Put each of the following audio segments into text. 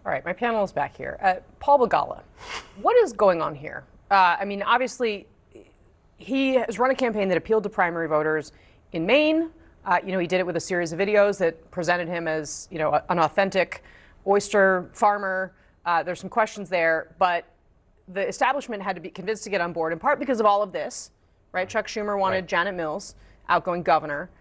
All right, my panel is back here. Paul Begala, what is going on here? I mean, obviously, he has run a campaign that appealed to primary voters in Maine. He did it with a series of videos that presented him as, an authentic oyster farmer. There's some questions there, but the establishment had to be convinced to get on board, in part because of all of this, right? Chuck Schumer wanted Janet Mills, outgoing governor.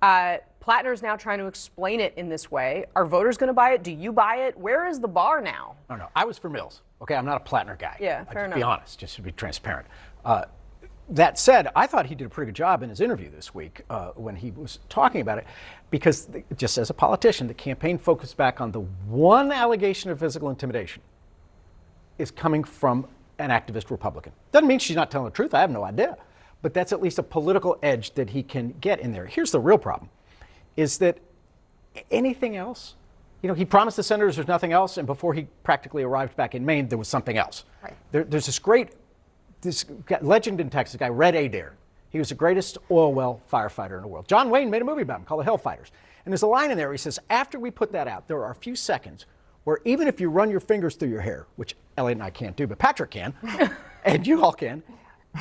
Plattner's now trying to explain it in this way. Are voters going to buy it? Do you buy it? Where is the bar now? No. I was for Mills. Okay, I'm not a Plattner guy. Yeah, fair enough. To be honest, just to be transparent. That said, I thought he did a pretty good job in his interview this week when he was talking about it, because just as a politician, the campaign focused back on the one allegation of physical intimidation is coming from an activist Republican. Doesn't mean she's not telling the truth. I have no idea. But that's at least a political edge that he can get in there. Here's the real problem, is that anything else, he promised the senators there's nothing else, and before he practically arrived back in Maine, there was something else. Right. There's this legend in Texas, guy, Red Adair. He was the greatest oil well firefighter in the world. John Wayne made a movie about him called The Hellfighters. And there's a line in there, he says, after we put that out, there are a few seconds where even if you run your fingers through your hair, which Elliot and I can't do, but Patrick can, and you all can,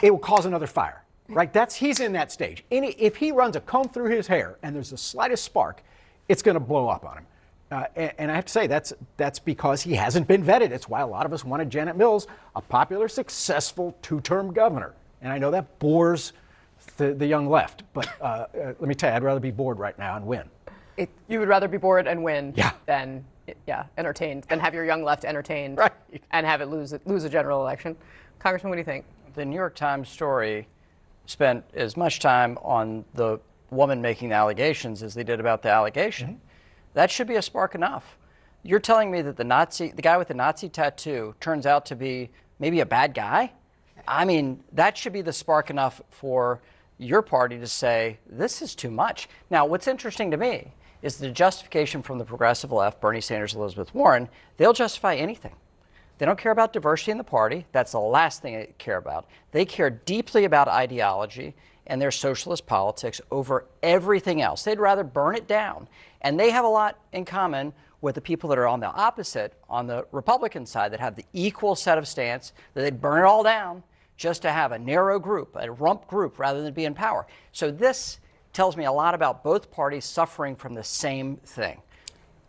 it will cause another fire, right? He's in that stage. If he runs a comb through his hair and there's the slightest spark, it's going to blow up on him. And I have to say, that's because he hasn't been vetted. It's why a lot of us wanted Janet Mills, a popular, successful two-term governor. And I know that bores the young left, but let me tell you, I'd rather be bored right now and win. You would rather be bored and win Yeah. than entertained, than have your young left entertained Right. and have it lose a general election. Congressman, what do you think? The New York Times story spent as much time on the woman making the allegations as they did about the allegation. Mm-hmm. That should be a spark enough. You're telling me that the guy with the Nazi tattoo turns out to be maybe a bad guy? I mean, that should be the spark enough for your party to say, this is too much. Now, what's interesting to me is the justification from the progressive left, Bernie Sanders, Elizabeth Warren. They'll justify anything. They don't care about diversity in the party. That's the last thing they care about. They care deeply about ideology and their socialist politics over everything else. They'd rather burn it down. And they have a lot in common with the people that are on the opposite, on the Republican side, that have the equal set of stance, that they'd burn it all down just to have a narrow group, a rump group, rather than be in power. So this tells me a lot about both parties suffering from the same thing.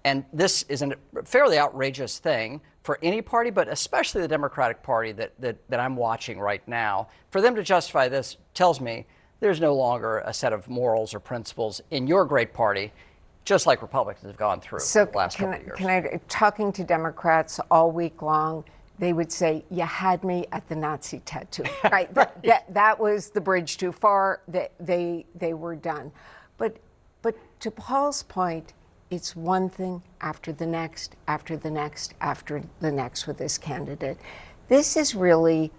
And this is a fairly outrageous thing for any party, but especially the Democratic Party that I'm watching right now. For them to justify this tells me there's no longer a set of morals or principles in your great party, just like Republicans have gone through the last couple of years. Talking to Democrats all week long, they would say, you had me at the Nazi tattoo, right? That was the bridge too far. They were done. But to Paul's point, it's one thing after the next, after the next, after the next with this candidate. This is really,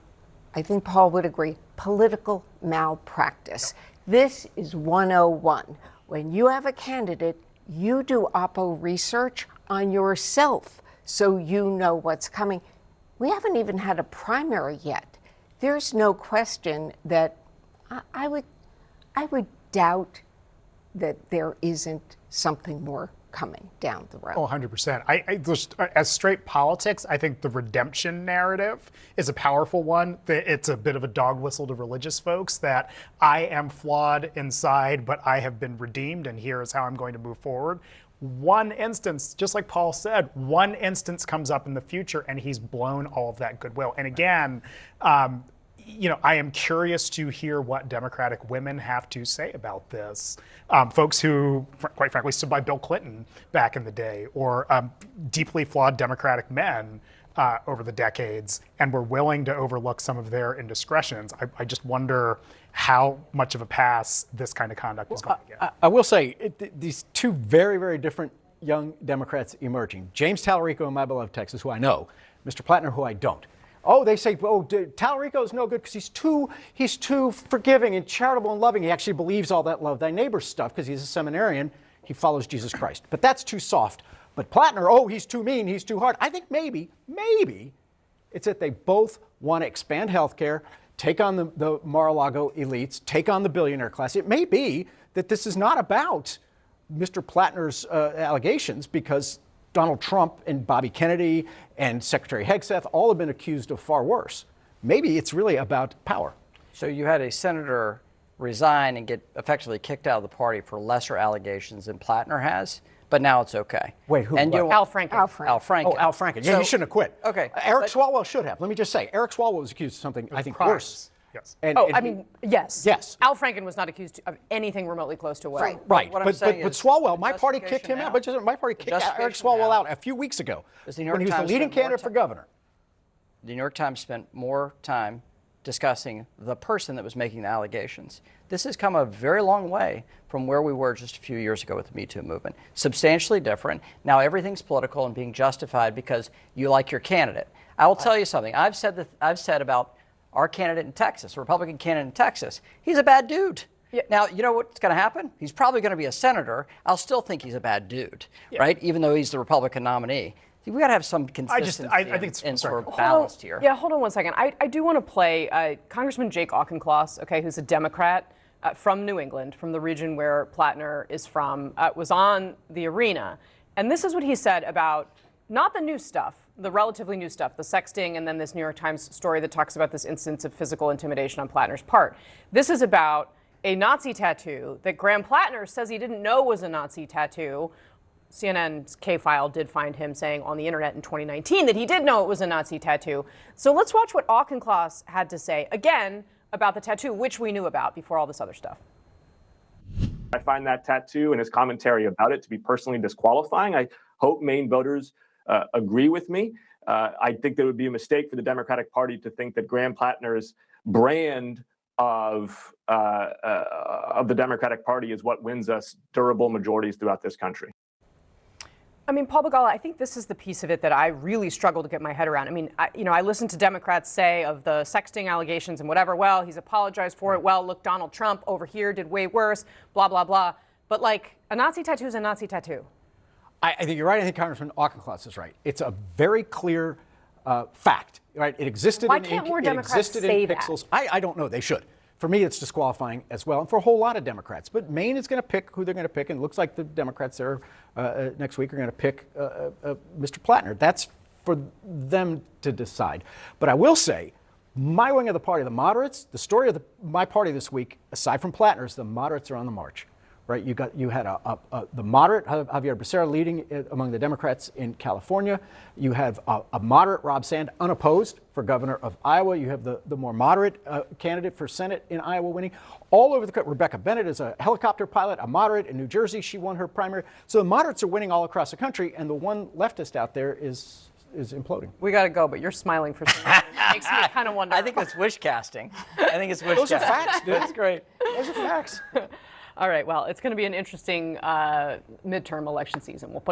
I think Paul would agree, political malpractice. This is 101. When you have a candidate, you do oppo research on yourself so you know what's coming. We haven't even had a primary yet. There's no question that I would doubt that there isn't something more coming down the road. Oh, 100%. I just, as straight politics, I think the redemption narrative is a powerful one. It's a bit of a dog whistle to religious folks that I am flawed inside, but I have been redeemed, and here is how I'm going to move forward. One instance, just like Paul said, one instance comes up in the future and he's blown all of that goodwill. And again, I am curious to hear what Democratic women have to say about this. Folks who, quite frankly, stood by Bill Clinton back in the day, or deeply flawed Democratic men over the decades, and were willing to overlook some of their indiscretions. I just wonder how much of a pass this kind of conduct is going to get. I will say, these two very, very different young Democrats emerging. James Tallarico in my beloved Texas, who I know, Mr. Plattner, who I don't. Oh, they say, Tallarico is no good because he's too forgiving and charitable and loving. He actually believes all that love thy neighbor stuff because he's a seminarian. He follows Jesus Christ. But that's too soft. But Plattner, he's too mean, he's too hard. I think maybe it's that they both want to expand health care, take on the Mar-a-Lago elites, take on the billionaire class. It may be that this is not about Mr. Plattner's allegations, because Donald Trump and Bobby Kennedy and Secretary Hegseth all have been accused of far worse. Maybe it's really about power. So you had a senator resign and get effectively kicked out of the party for lesser allegations than Plattner has, but now it's okay. Wait, who? And you Al Franken. Al Franken. Oh, Al Franken. Yeah, So- he shouldn't have quit. Okay, Eric but- Swalwell should have. Let me just say, Eric Swalwell was accused of something I think crimes. worse. Yes. And, Oh, and I he- mean, yes. Yes. Al Franken was not accused of anything remotely close to what. Right. Right, What I'm but saying is Swalwell, the my party kicked him justification out. now- But my party kicked Eric justification Swalwell now out a few weeks ago Does the New when he York was the Times leading spend more candidate for time- governor. The New York Times spent more time discussing the person that was making the allegations. This has come a very long way from where we were just a few years ago with the Me Too movement. Substantially different. Now everything's political and being justified because you like your candidate. I will tell you something. I've said about our candidate in Texas, a Republican candidate in Texas. He's a bad dude. Yeah. Now, you know what's going to happen? He's probably going to be a senator. I'll still think he's a bad dude, right? Even though he's the Republican nominee. We got to have some consistency I think it's- and sorry. sort of balanced here. Yeah, hold on one second. I do want to play Congressman Jake Auchincloss, okay, who's a Democrat from New England, from the region where Plattner is from, was on the arena. And this is what he said about not the new stuff, the relatively new stuff, the sexting, and then this New York Times story that talks about this instance of physical intimidation on Plattner's part. This is about a Nazi tattoo that Graham Plattner says he didn't know was a Nazi tattoo. CNN's K-File did find him saying on the internet in 2019 that he did know it was a Nazi tattoo. So let's watch what Auchincloss had to say, again, about the tattoo, which we knew about before all this other stuff. I find that tattoo and his commentary about it to be personally disqualifying. I hope Maine voters agree with me. I think there would be a mistake for the Democratic Party to think that Graham Plattner's brand of the Democratic Party is what wins us durable majorities throughout this country. I mean, Paul Begala, I think this is the piece of it that I really struggle to get my head around. I mean, I listen to Democrats say of the sexting allegations and whatever, well, he's apologized for it. Well, look, Donald Trump over here did way worse, blah, blah, blah. But like, a Nazi tattoo is a Nazi tattoo. I think you're right. I think Congressman Auchincloss is right. It's a very clear fact, right? It existed Why in can't ink, more it Democrats existed say in that? pixels. I don't know. They should. For me, it's disqualifying as well, and for a whole lot of Democrats. But Maine is going to pick who they're going to pick, and it looks like the Democrats there next week are going to pick Mr. Plattner. That's for them to decide. But I will say, my wing of the party, the moderates, the story of my party this week, aside from Plattner's, the moderates are on the march. Right, you had the moderate Javier Becerra leading among the Democrats in California. You have a moderate Rob Sand unopposed for governor of Iowa. You have the more moderate candidate for Senate in Iowa winning. All over the country, Rebecca Bennett is a helicopter pilot, a moderate in New Jersey. She won her primary. So the moderates are winning all across the country, and the one leftist out there is imploding. We got to go, but you're smiling for some reason. It makes me kind of wonder. I think it's wish casting. I think it's wish Those are casting. facts, dude. That's great. Those are facts. All right, well, it's going to be an interesting midterm election season. We'll put it